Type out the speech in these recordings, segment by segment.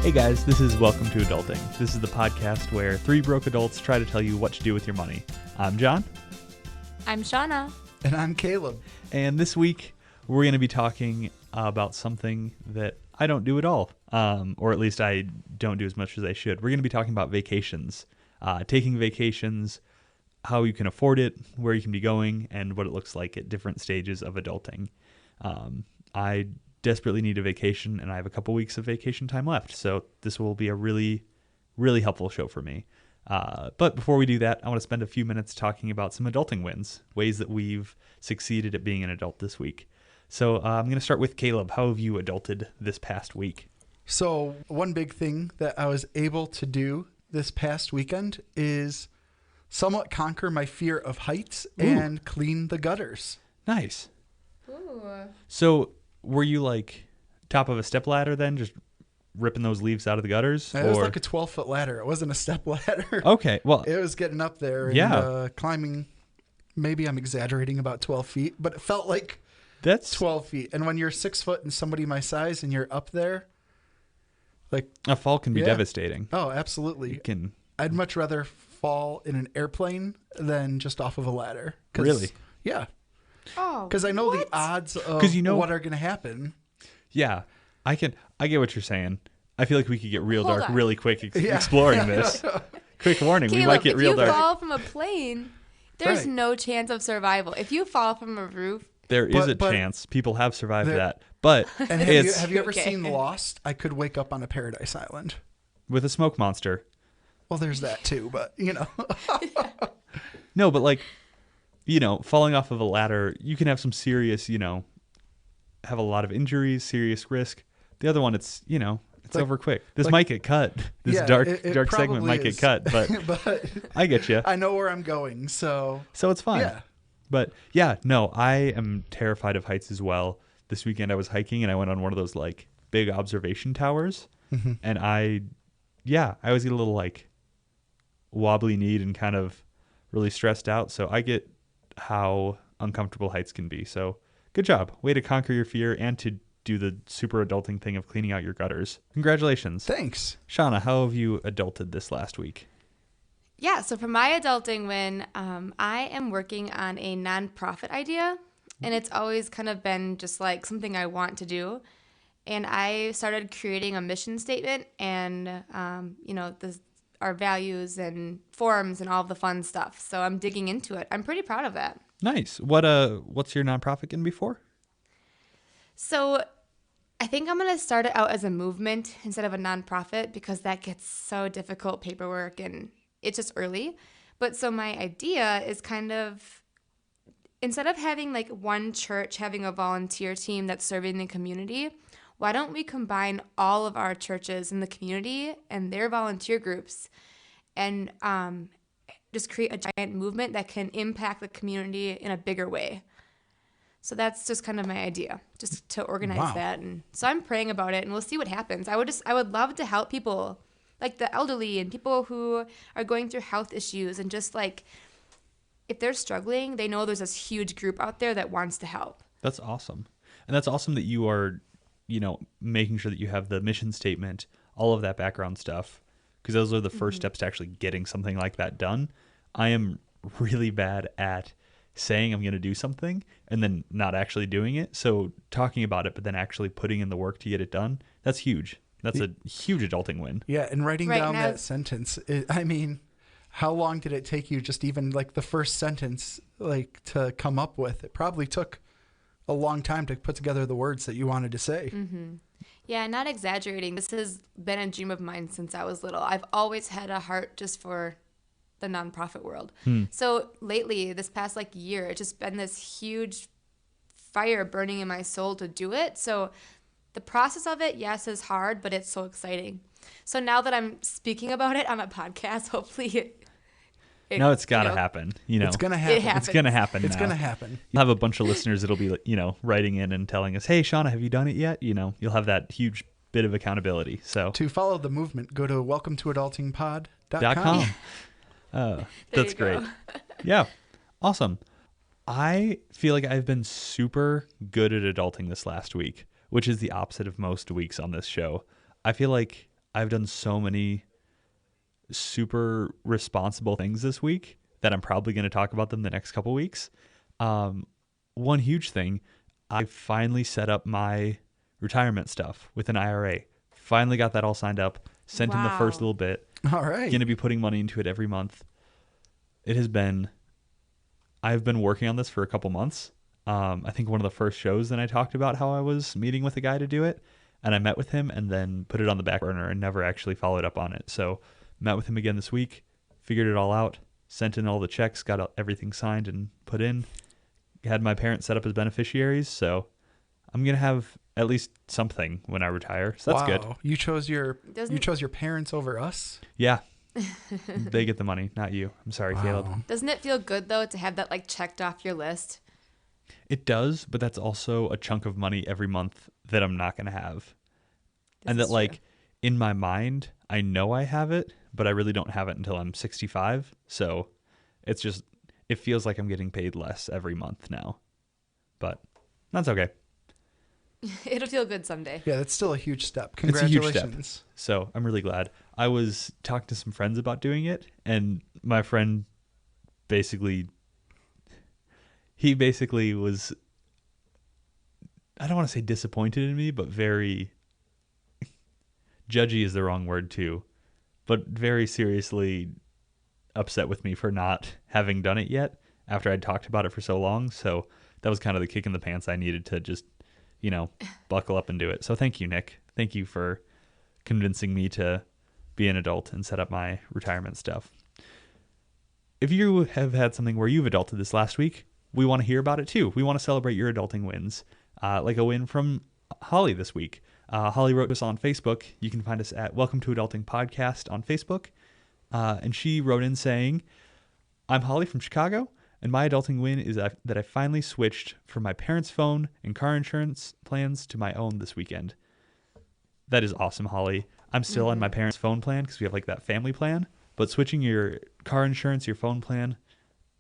Hey guys, this is Welcome to Adulting. This is the podcast where three broke adults try to tell you what to do with your money. I'm John. I'm Shawna. And I'm Caleb. And this week, we're going to be talking about something that I don't do at all, or at least I don't do as much as I should. We're going to be talking about vacations, taking vacations, how you can afford it, where you can be going, and what it looks like at different stages of adulting. I desperately need a vacation, and I have a couple weeks of vacation time left, so this will be a really, really helpful show for me. But before we do that, I want to spend a few minutes talking about some adulting wins, ways that we've succeeded at being an adult this week. So I'm going to start with Caleb. How have you adulted this past week? So one big thing that I was able to do this past weekend is somewhat conquer my fear of heights and clean the gutters. Nice. Ooh. So were you like top of a step ladder then, just ripping those leaves out of the gutters? It was like a 12-foot ladder. It wasn't a step ladder. Okay, well, It was getting up there and climbing. Maybe I'm exaggerating about 12 feet, but it felt like that's 12 feet. And when you're 6 foot and somebody my size and you're up there, like a fall can be devastating. Oh, absolutely. I'd much rather fall in an airplane than just off of a ladder. Really? Yeah. Oh, Because I know the odds of what are going to happen. Yeah, I get what you're saying. I feel like we could get real Hold dark on. really quick exploring this. Quick warning, Caleb, we might get real if you dark. fall from a plane, there's Right. no chance of survival. If you fall from a roof, There is a But- chance. People have survived that. But And it's have you ever Okay. seen Lost? I could wake up on a paradise island. with a smoke monster. Well, there's that too, but No, but like, falling off of a ladder, you can have some serious, have a lot of injuries, serious risk. The other one, it's like- over quick. This like- might get cut. This Yeah, dark it segment probably might is. get cut, but but I get you. I know where I'm going, so So it's fine. yeah. But yeah, no, I am terrified of heights as well. This weekend I was hiking and I went on one of those like big observation towers, and I was a little like wobbly kneed and kind of really stressed out. So I get how uncomfortable heights can be. So good job. Way to conquer your fear and to do the super adulting thing of cleaning out your gutters. Congratulations. Thanks. Shawna, how have you adulted this last week? yeah. So for my adulting win, I am working on a nonprofit idea, and it's always kind of been just like something I want to do. And I started creating a mission statement and, our values and forms and all of the fun stuff. So I'm digging into it. I'm pretty proud of that. Nice. What's your nonprofit going to be for? So I think I'm going to start it out as a movement instead of a nonprofit because that gets so difficult, paperwork, and it's just early. But so my idea is kind of, instead of having like one church having a volunteer team that's serving the community, why don't we combine all of our churches in the community and their volunteer groups and just create a giant movement that can impact the community in a bigger way? So that's just kind of my idea, just to organize Wow. that. And so I'm praying about it, and we'll see what happens. I would love to help people, like the elderly and people who are going through health issues, and just like if they're struggling, they know there's this huge group out there that wants to help. That's awesome. And that's awesome that you are, making sure that you have the mission statement, all of that background stuff, because those are the first steps to actually getting something like that done. I am really bad at saying I'm going to do something and then not actually doing it. So talking about it, but then actually putting in the work to get it done, that's huge. That's a huge adulting win. Yeah, and writing Right, down now- that sentence, how long did it take you just even like the first sentence like to come up with? It probably took a long time to put together the words that you wanted to say. Yeah, not exaggerating. This has been a dream of mine since I was little. I've always had a heart just for the nonprofit world. So lately, this past year, it's just been this huge fire burning in my soul to do it. So the process of it, yes, is hard, but it's so exciting. So now that I'm speaking about it on a podcast, hopefully No, it's got to happen. It's going to happen. It happens. It's going to happen. It's now. going to happen. You'll have a bunch of listeners that'll be, writing in and telling us, "Hey, Shawna, have you done it yet?" You'll have that huge bit of accountability. So To follow the movement, go to welcometoadultingpod.com. .com. There That's you go. great. Yeah. Awesome. I feel like I've been super good at adulting this last week, which is the opposite of most weeks on this show. I feel like I've done so many super responsible things this week that I'm probably going to talk about them the next couple weeks. One huge thing, I finally set up my retirement stuff with an IRA. Finally got that all signed up, sent in the first Wow. little bit. All right. Going to be putting money into it every month. I've been working on this for a couple months. I think one of the first shows then I talked about how I was meeting with a guy to do it, and I met with him and then put it on the back burner and never actually followed up on it. So met with him again this week, figured it all out, sent in all the checks, got everything signed and put in, had my parents set up as beneficiaries. So I'm going to have at least something when I retire. So that's good. You chose your parents over us? Yeah. They get the money, not you. I'm sorry, Caleb. Doesn't it feel good though to have that like checked off your list? It does, but that's also a chunk of money every month that I'm not going to have. And that, like, in my mind, I know I have it, but I really don't have it until I'm 65. So it's just, it feels like I'm getting paid less every month now. But that's okay. It'll feel good someday. Yeah, that's still a huge step. It's a huge Congratulations. step. So I'm really glad. I was talking to some friends about doing it, and my friend he basically was, I don't want to say disappointed in me, but very judgy is the wrong word too, but very seriously upset with me for not having done it yet after I'd talked about it for so long. So that was kind of the kick in the pants I needed to just, buckle up and do it. So thank you, Nick. Thank you for convincing me to be an adult and set up my retirement stuff. If you have had something where you've adulted this last week, we want to hear about it too. We want to celebrate your adulting wins, like a win from Holly this week. Holly wrote us on Facebook. You can find us at Welcome to Adulting Podcast on Facebook. And she wrote in saying, I'm Holly from Chicago, and my adulting win is that I finally switched from my parents' phone and car insurance plans to my own this weekend. That is awesome, Holly. I'm still on my parents' phone plan because we have like that family plan, but switching your car insurance, your phone plan,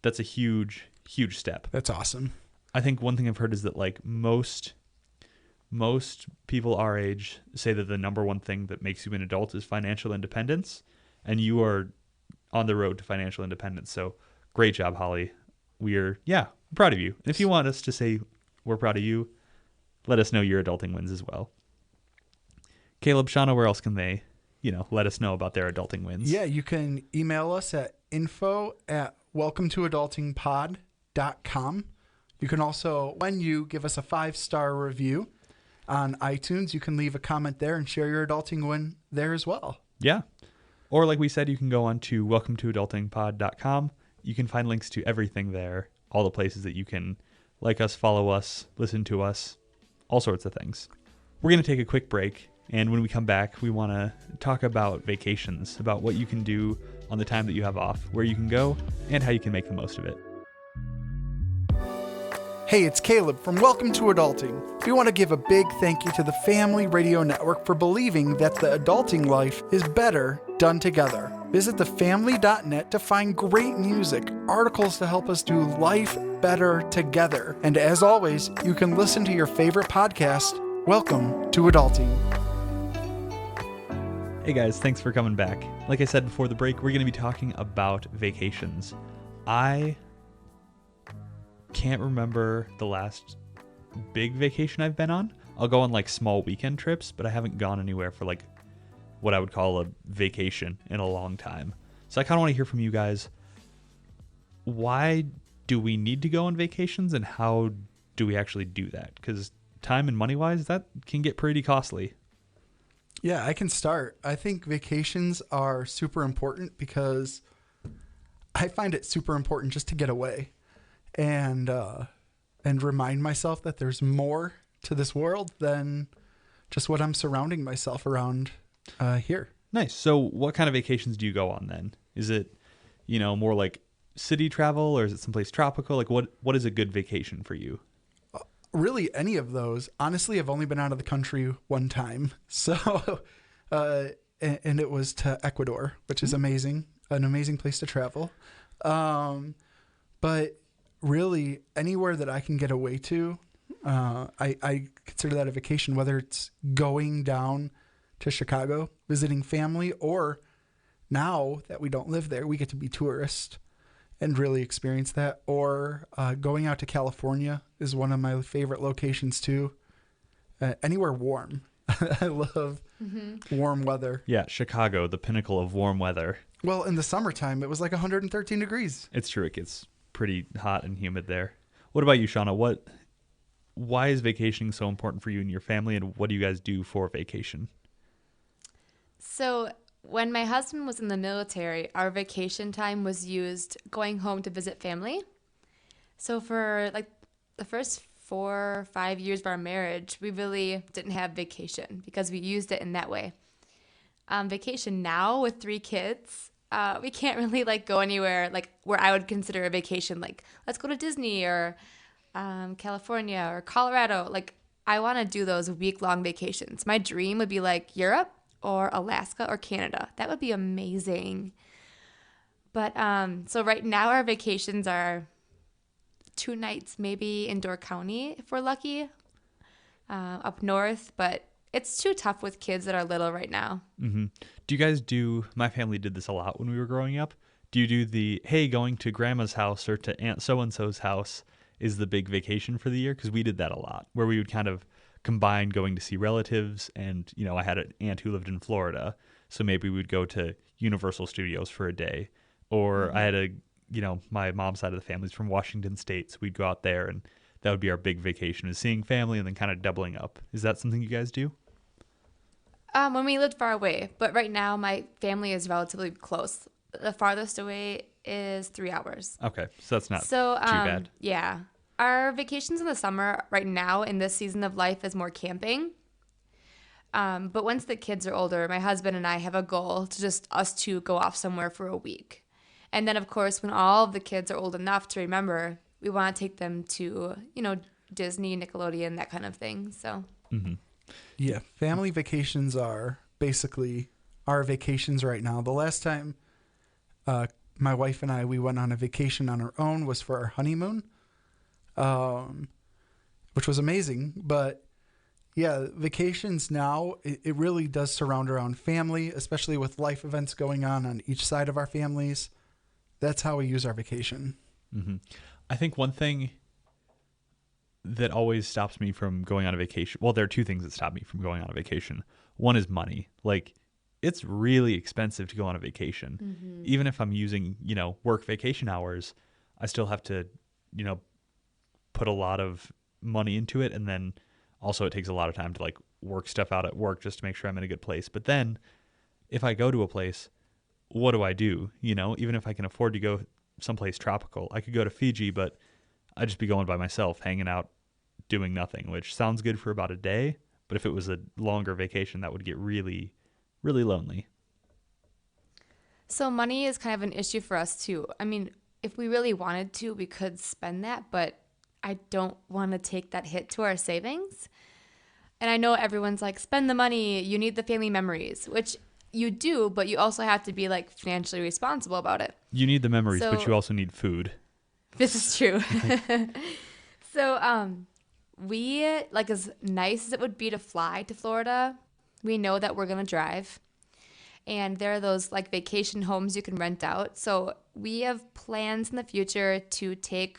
that's a huge, huge step. That's awesome. I think one thing I've heard is that like most people our age say that the number one thing that makes you an adult is financial independence, and you are on the road to financial independence. So great job, Holly. We're proud of you. And if you want us to say we're proud of you, let us know your adulting wins as well. Caleb, Shawna, where else can they, let us know about their adulting wins? Yeah, you can email us at info@welcometoadultingpod.com. You can also, when you give us a 5-star review on iTunes, you can leave a comment there and share your adulting win there as well. Yeah. Or like we said, you can go on to welcometoadultingpod.com. You can find links to everything there, all the places that you can like us, follow us, listen to us, all sorts of things. We're going to take a quick break, and when we come back, we want to talk about vacations, about what you can do on the time that you have off, where you can go, and how you can make the most of it. Hey, it's Caleb from Welcome to Adulting. We want to give a big thank you to the Family Radio Network for believing that the adulting life is better done together. Visit thefamily.net to find great music, articles to help us do life better together. And as always, you can listen to your favorite podcast. Welcome to Adulting. Hey guys, thanks for coming back. Like I said before the break, we're going to be talking about vacations. I can't remember the last big vacation I've been on. I'll go on like small weekend trips, but I haven't gone anywhere for like what I would call a vacation in a long time. So I kind of want to hear from you guys. Why do we need to go on vacations, and how do we actually do that? Because time and money wise, that can get pretty costly. Yeah, I can start. I think vacations are super important because I find it super important just to get away and remind myself that there's more to this world than just what I'm surrounding myself around here. Nice. So what kind of vacations do you go on then? Is it, more like city travel, or is it someplace tropical? Like what is a good vacation for you? Really, any of those. Honestly, I've only been out of the country one time. So, and it was to Ecuador, which is amazing, an amazing place to travel. But really, anywhere that I can get away to, I consider that a vacation, whether it's going down to Chicago, visiting family, or now that we don't live there, we get to be tourists and really experience that. Or going out to California is one of my favorite locations too. Anywhere warm. I love warm weather. Yeah, Chicago, the pinnacle of warm weather. Well, in the summertime, it was like 113 degrees. It's true. It gets pretty hot and humid there. What about you, Shawna? Why is vacationing so important for you and your family, and what do you guys do for vacation? So when my husband was in the military, our vacation time was used going home to visit family. So for like the first 4 or 5 years of our marriage, we really didn't have vacation because we used it in that way. Vacation now with 3 kids, we can't really like go anywhere like where I would consider a vacation. Like let's go to Disney or California or Colorado. Like I want to do those week-long vacations. My dream would be like Europe or Alaska or Canada. That would be amazing. But so right now our vacations are 2 nights maybe in Door County if we're lucky, up north. But it's too tough with kids that are little right now. Mm-hmm. Do you guys my family did this a lot when we were growing up. Do you do hey, going to grandma's house or to Aunt so-and-so's house is the big vacation for the year? Because we did that a lot, where we would kind of combine going to see relatives. And, I had an aunt who lived in Florida, so maybe we would go to Universal Studios for a day. Or I had my mom's side of the family's from Washington State, so we'd go out there, and that would be our big vacation, is seeing family and then kind of doubling up. Is that something you guys do? When we lived far away, but right now my family is relatively close. The farthest away is 3 hours. Okay, so that's not too bad. Yeah. Our vacations in the summer right now in this season of life is more camping. But once the kids are older, my husband and I have a goal to just us two go off somewhere for a week. And then, of course, when all of the kids are old enough to remember, we want to take them to, Disney, Nickelodeon, that kind of thing. So. Mm-hmm. Yeah, family vacations are basically our vacations right now. The last time my wife and we went on a vacation on our own was for our honeymoon, which was amazing. But yeah, vacations now, it really does surround around family, especially with life events going on each side of our families. That's how we use our vacation. Mm-hmm. I think one thing that always stops me from going on a vacation, well, there are 2 things that stop me from going on a vacation. One is money. Like, it's really expensive to go on a vacation. Mm-hmm. Even if I'm using, work vacation hours, I still have to, put a lot of money into it. And then also it takes a lot of time to like work stuff out at work just to make sure I'm in a good place. But then if I go to a place, what do I do? Even if I can afford to go someplace tropical, I could go to Fiji, but I'd just be going by myself, hanging out, doing nothing, which sounds good for about a day. But if it was a longer vacation, that would get really, really lonely. So money is kind of an issue for us too. I mean, if we really wanted to, we could spend that, but I don't want to take that hit to our savings. And I know everyone's like, spend the money, you need the family memories, which you do, but you also have to be like financially responsible about it. You need the memories, but you also need food. This is true. So we, like, as nice as it would be to fly to Florida, we know that we're going to drive. And there are those like vacation homes you can rent out. So we have plans in the future to take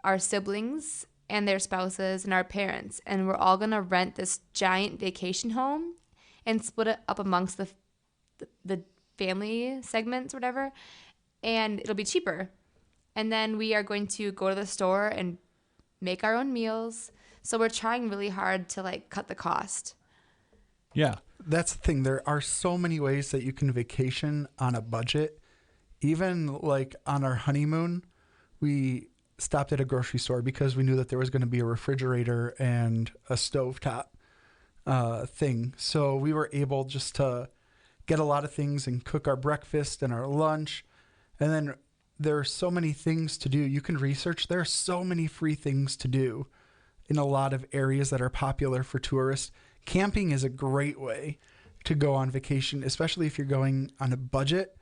our siblings and their spouses and our parents, and we're all going to rent this giant vacation home and split it up amongst the family segments or whatever, and it'll be cheaper. And then we are going to go to the store and make our own meals. So we're trying really hard to like cut the cost. Yeah. That's the thing. There are so many ways that you can vacation on a budget. Even like on our honeymoon, we stopped at a grocery store because we knew that there was going to be a refrigerator and a stovetop thing. So we were able just to get a lot of things and cook our breakfast and our lunch. And then there are so many things to do. You can research. There are so many free things to do in a lot of areas that are popular for tourists. Camping is a great way to go on vacation, especially if you're going on a budget.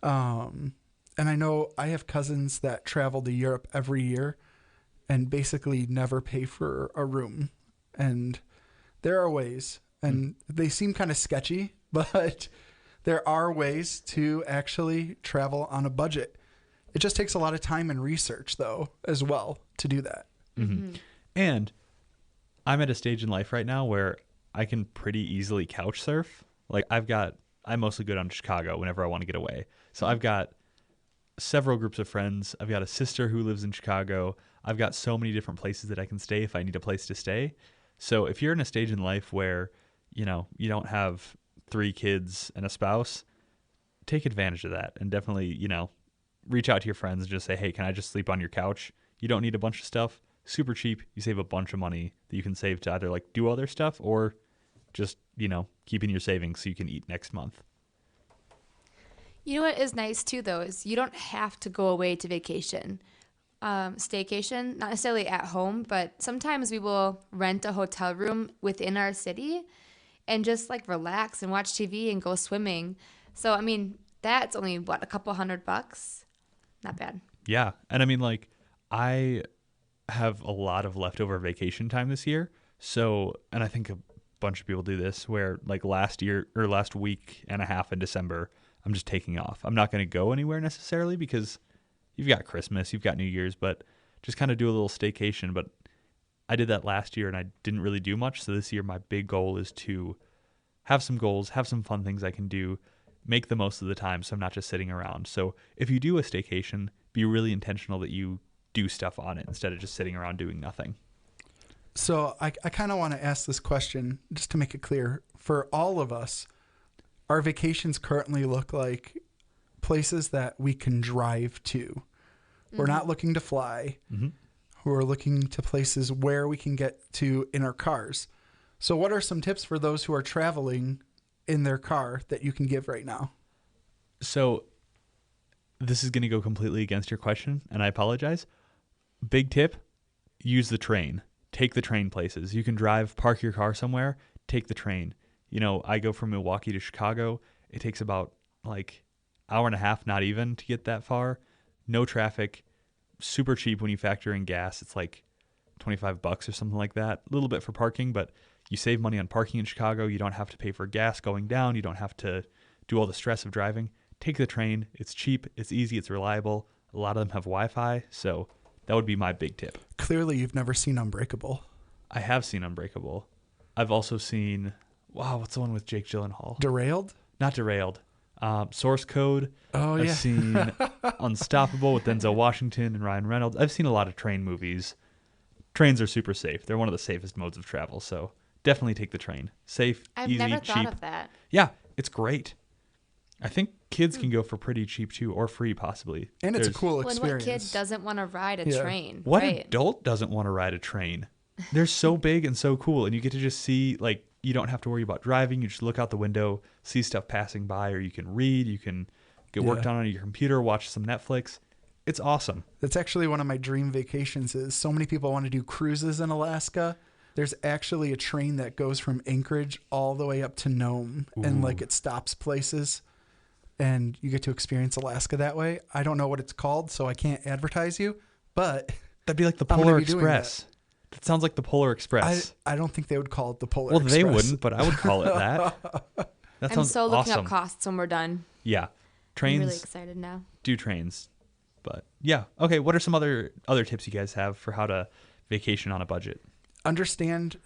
And I know I have cousins that travel to Europe every year and basically never pay for a room. And there are ways. and they seem kind of sketchy, but there are ways to actually travel on a budget. It just takes a lot of time and research, though, as well, to do that. And I'm at a stage in life right now where I can pretty easily couch surf. Like I mostly go down to Chicago whenever I want to get away. So I've got several groups of friends. I've got a sister who lives in Chicago. I've got so many different places that I can stay if I need a place to stay. So if you're in a stage in life where, you don't have 3 kids and a spouse, take advantage of that and definitely, reach out to your friends and just say, hey, can I just sleep on your couch? You don't need a bunch of stuff. Super cheap. You save a bunch of money that you can save to either like do other stuff or just, keep in your savings so you can eat next month. You know what is nice too, though, is you don't have to go away to vacation. Staycation, not necessarily at home, but sometimes we will rent a hotel room within our city and just like relax and watch TV and go swimming. So, I mean, that's only a couple $100. Not bad. Yeah. And I mean, like, I have a lot of leftover vacation time this year. So, and I think a bunch of people do this where like last week and a half in December, I'm just taking off. I'm not going to go anywhere necessarily because you've got Christmas, you've got New Year's, but just kind of do a little staycation. But I did that last year and I didn't really do much. So this year, my big goal is to have some goals, have some fun things I can do, make the most of the time so I'm not just sitting around. So if you do a staycation, be really intentional that you do stuff on it instead of just sitting around doing nothing. So I kind of want to ask this question just to make it clear. For all of us, our vacations currently look like places that we can drive to. We're not looking to fly. We're looking to places where we can get to in our cars. So what are some tips for those who are traveling in their car that you can give right now? So this is going to go completely against your question, and I apologize. Big tip, use the train. Take the train places. You can drive, park your car somewhere, take the train. I go from Milwaukee to Chicago. It takes about like hour and a half, not even, to get that far. No traffic, super cheap when you factor in gas. It's like $25 or something like that. A little bit for parking, but you save money on parking in Chicago. You don't have to pay for gas going down. You don't have to do all the stress of driving. Take the train. It's cheap. It's easy. It's reliable. A lot of them have Wi-Fi, so that would be my big tip. Clearly, you've never seen Unbreakable. I have seen Unbreakable. I've also seen, what's the one with Jake Gyllenhaal? Derailed? Not Derailed. Source Code. Oh, I've yeah. seen Unstoppable with Denzel Washington and Ryan Reynolds. I've seen a lot of train movies. Trains are super safe. They're one of the safest modes of travel, so definitely take the train. Safe, I've easy, never cheap. thought of that. Yeah, it's great. I think kids can go for pretty cheap too, or free possibly. And it's a cool Well, and experience. what kid doesn't want to ride a Yeah. train? What right? adult doesn't want to ride a train? They're so big and so cool, and you get to just see, like, you don't have to worry about driving. You just look out the window, see stuff passing by, or you can read, you can get work done on your computer, watch some Netflix. It's awesome. That's actually one of my dream vacations. Is so many people want to do cruises in Alaska. There's actually a train that goes from Anchorage all the way up to Nome, and like it stops places, and you get to experience Alaska that way. I don't know what it's called, so I can't advertise you, but That'd be like the I'm gonna Polar be doing Express. That sounds like the Polar Express. I don't think they would call it the Polar Well, Express. they wouldn't, but I would call it that. That I'm sounds so looking awesome. up costs when we're done. Yeah. I'm Trains, really excited now. do trains. But yeah. Okay, what are some other tips you guys have for how to vacation on a budget? Understand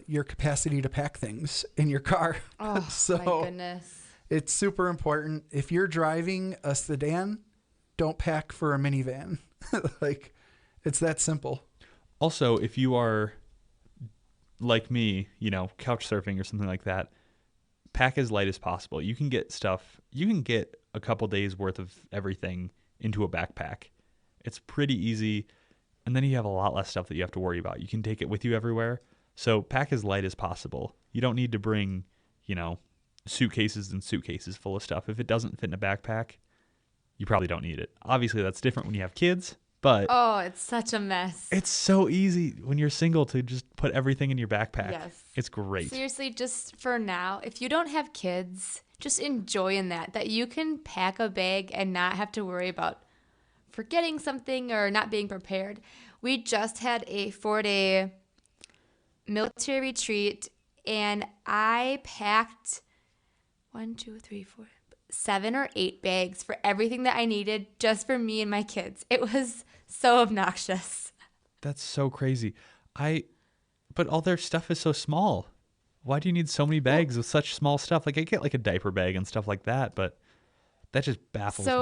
your capacity to pack things in your car. Oh, So my goodness. it's super important. If you're driving a sedan, don't pack for a minivan. Like, it's that simple. Also, if you are like me, couch surfing or something like that, pack as light as possible. You can get a couple days worth of everything into a backpack. It's pretty easy. And then you have a lot less stuff that you have to worry about. You can take it with you everywhere. So pack as light as possible. You don't need to bring, suitcases and suitcases full of stuff. If it doesn't fit in a backpack, you probably don't need it. Obviously, that's different when you have kids, but Oh, it's such a mess. it's so easy when you're single to just put everything in your backpack. Yes. It's great. Seriously, just for now, if you don't have kids, just enjoy in that you can pack a bag and not have to worry about forgetting something or not being prepared. We just had a 4-day military retreat And I packed 7 or 8 bags for everything that I needed just for me and my kids. It was so obnoxious. That's so crazy. But all their stuff is so small. Why do you need so many bags with such small stuff? Like I get like a diaper bag and stuff like that, but that just baffles me.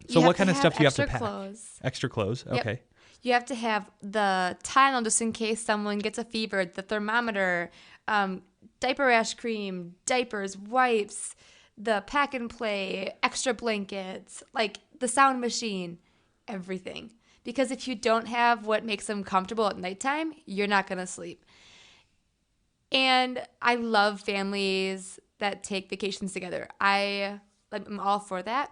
So what kind of stuff do you have to pack? Clothes. Extra clothes. Yep. Okay. You have to have the Tylenol just in case someone gets a fever, the thermometer, diaper rash cream, diapers, wipes, the pack and play, extra blankets, like the sound machine, everything. Because if you don't have what makes them comfortable at nighttime, you're not going to sleep. And I love families that take vacations together. I'm all for that.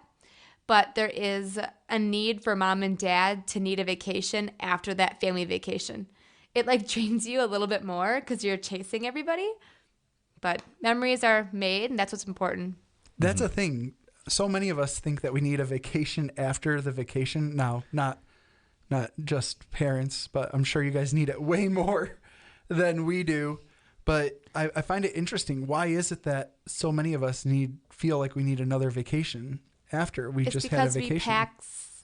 But there is a need for mom and dad to need a vacation after that family vacation. It like drains you a little bit more because you're chasing everybody. But memories are made, and that's what's important. That's a thing. So many of us think that we need a vacation after the vacation. Now, not just parents, but I'm sure you guys need it way more than we do. But I find it interesting. Why is it that so many of us feel like we need another vacation after we just had a vacation? It's because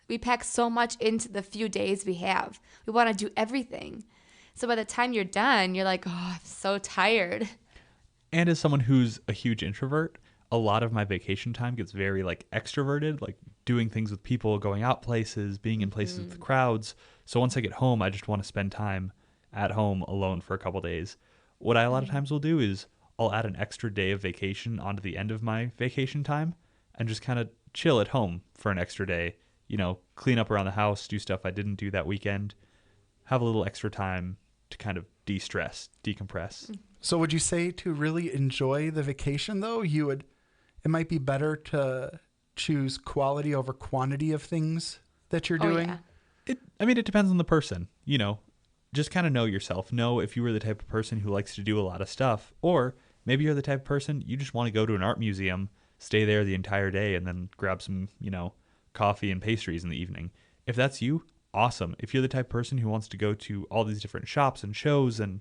we pack so much into the few days we have. We want to do everything. So by the time you're done, you're like, oh, I'm so tired. And as someone who's a huge introvert, a lot of my vacation time gets very like extroverted, like doing things with people, going out places, being in places with crowds. So once I get home, I just want to spend time at home alone for a couple days. What I a lot of times will do is I'll add an extra day of vacation onto the end of my vacation time and just kind of chill at home for an extra day, clean up around the house, do stuff I didn't do that weekend, have a little extra time to kind of de-stress, decompress. So would you say to really enjoy the vacation though, it might be better to choose quality over quantity of things that you're doing? Yeah. It depends on the person, just kind of know yourself. Know if you were the type of person who likes to do a lot of stuff, or maybe you're the type of person you just want to go to an art museum, stay there the entire day, and then grab some, coffee and pastries in the evening. If that's you, awesome. If you're the type of person who wants to go to all these different shops and shows and,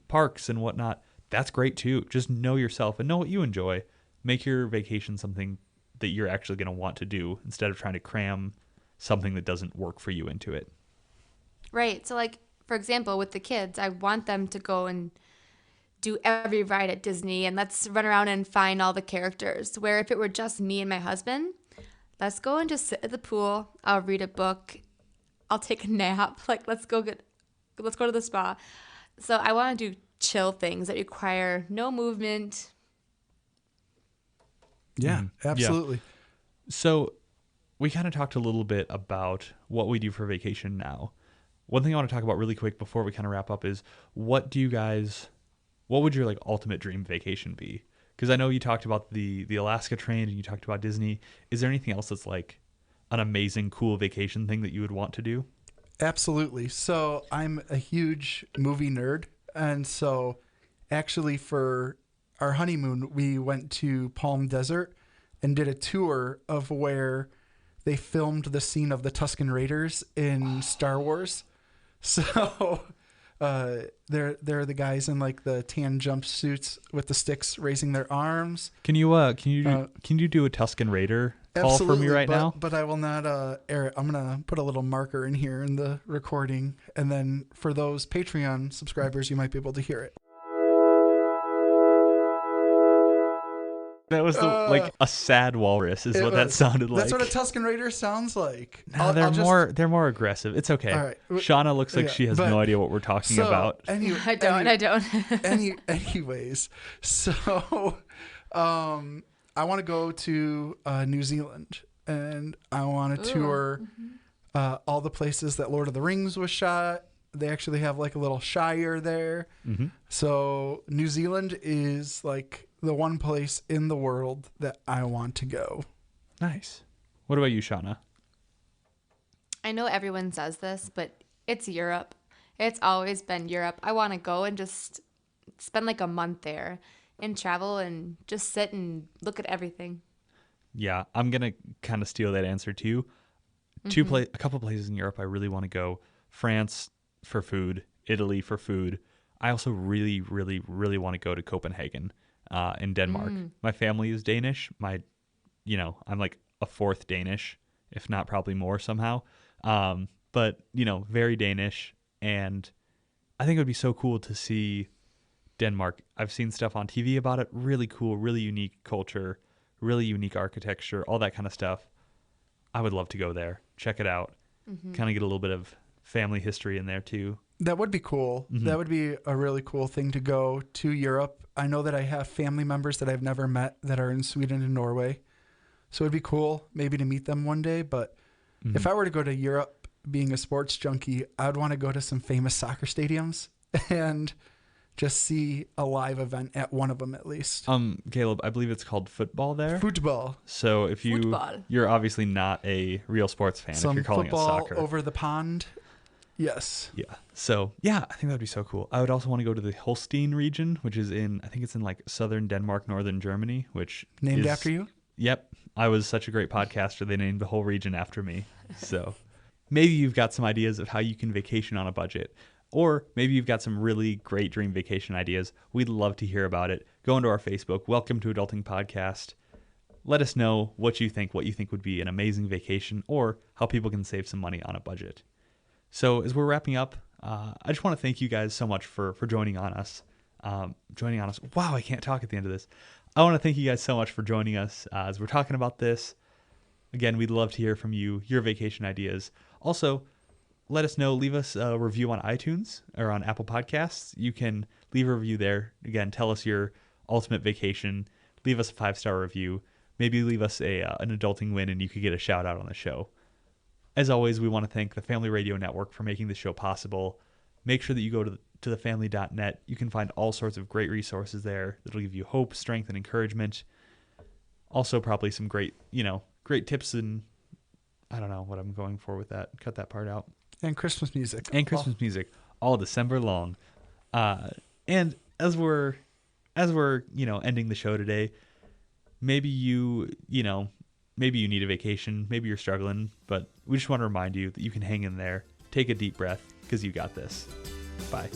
parks and whatnot, that's great too. Just know yourself and know what you enjoy. Make your vacation something that you're actually going to want to do instead of trying to cram something that doesn't work for you into it. Right. So like, for example, with the kids, I want them to go and do every ride at Disney and let's run around and find all the characters. Where if it were just me and my husband, let's go and just sit at the pool. I'll read a book. I'll take a nap. Like, let's go to the spa. So I want to do chill things that require no movement. Yeah, absolutely. Yeah. So we kind of talked a little bit about what we do for vacation now. One thing I want to talk about really quick before we kind of wrap up is what would your like ultimate dream vacation be? Because I know you talked about the Alaska train and you talked about Disney. Is there anything else that's like an amazing, cool vacation thing that you would want to do? Absolutely. So I'm a huge movie nerd. And so actually for our honeymoon, we went to Palm Desert and did a tour of where they filmed the scene of the Tusken Raiders in Star Wars. So they're the guys in like the tan jumpsuits with the sticks raising their arms. Can you do a Tusken Raider call for me right now? But I will not air it. I'm gonna put a little marker in here in the recording, and then for those Patreon subscribers, you might be able to hear it. That was like a sad walrus is what that sounded like. That's what a Tusken Raider sounds like. No, they're more aggressive. It's okay. All right. Shawna looks like she has no idea what we're talking about. I don't. Anyways, so I want to go to New Zealand, and I want to tour all the places that Lord of the Rings was shot. They actually have like a little shire there. Mm-hmm. So New Zealand is like the one place in the world that I want to go. Nice. What about you, Shawna? I know everyone says this, but it's Europe. It's always been Europe. I want to go and just spend like a month there and travel and just sit and look at everything. Yeah, I'm going to kind of steal that answer too. A couple places in Europe I really want to go. France for food, Italy for food. I also really, really, really want to go to Copenhagen in Denmark. My family is Danish. I'm like a fourth Danish, if not probably more somehow. But, very Danish. And I think it would be so cool to see Denmark. I've seen stuff on TV about it. Really cool, really unique culture, really unique architecture, all that kind of stuff. I would love to go there, check it out, kind of get a little bit of family history in there too. That would be cool. That would be a really cool thing to go to Europe. I know that I have family members that I've never met that are in Sweden and Norway. So it'd be cool maybe to meet them one day. But if I were to go to Europe, being a sports junkie, I'd want to go to some famous soccer stadiums and just see a live event at one of them at least. Caleb, I believe it's called football there. Football. So if you're obviously not a real sports fan if you're calling it soccer. Football over the pond. Yes. Yeah. So, yeah, I think that'd be so cool. I would also want to go to the Holstein region, which is I think it's in like southern Denmark, northern Germany, which named after you? Yep. I was such a great podcaster. They named the whole region after me. So maybe you've got some ideas of how you can vacation on a budget, or maybe you've got some really great dream vacation ideas. We'd love to hear about it. Go into our Facebook, Welcome to Adulting Podcast. Let us know what you think would be an amazing vacation, or how people can save some money on a budget. So as we're wrapping up, I just want to thank you guys so much for joining us. Wow, I can't talk at the end of this. I want to thank you guys so much for joining us as we're talking about this. Again, we'd love to hear from you, your vacation ideas. Also, let us know, leave us a review on iTunes or on Apple Podcasts. You can leave a review there. Again, tell us your ultimate vacation. Leave us a 5-star review. Maybe leave us an adulting win and you could get a shout out on the show. As always, we want to thank the Family Radio Network for making this show possible. Make sure that you go to thefamily.net. You can find all sorts of great resources there that'll give you hope, strength, and encouragement. Also, probably some great tips, and I don't know what I'm going for with that. Cut that part out. And Christmas music. Music all December long. And as we're ending the show today, maybe you need a vacation, maybe you're struggling, but we just want to remind you that you can hang in there, take a deep breath, because you got this. Bye.